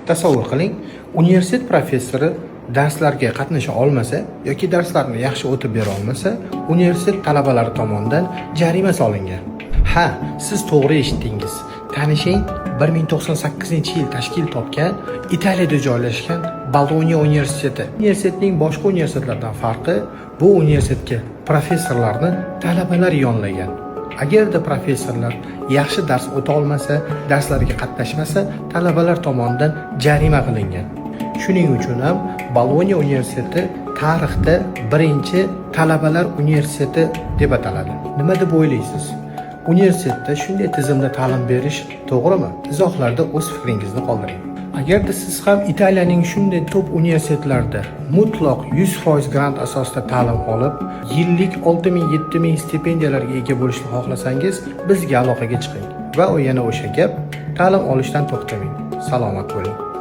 Tasavvur qiling, universitet professori darslarga qatnasha olmasa yoki darslarni yaxshi o'tib bera olmasa, universitet talabalari tomonidan jarima solingan. Ha, siz to'g'ri eshitdingiz. Tanishing, 1098-yil tashkil topgan Italiyada joylashgan Bologna universiteti. Universitetning boshqa universitetlardan farqi, bu universitetga professorlarni talabalar yollagan. Agarda professorlar yaxshi dars o'ta olmasa, darslarga qatnashmasa, talabalar tomonidan jarima qilingan. Shuning uchun ham Bologna universiteti tarixda birinchi talabalar universiteti deb ataladi. Nima deb o'ylaysiz? Universitetda shunday tizimda ta'lim berish to'g'rimi? Izohlarda o'z fikringizni qoldiring. Agarda siz ham Italiyaning shunday top universitetlarida mutlaq 100% grant asosida ta'lim olib, yillik 6000-7000 stipendiyalarga ega bo'lishni xohlasangiz, bizga aloqaga chiqing. Va yana o'sha gap, ta'lim olishdan to'xtamang. Salomat bo'ling.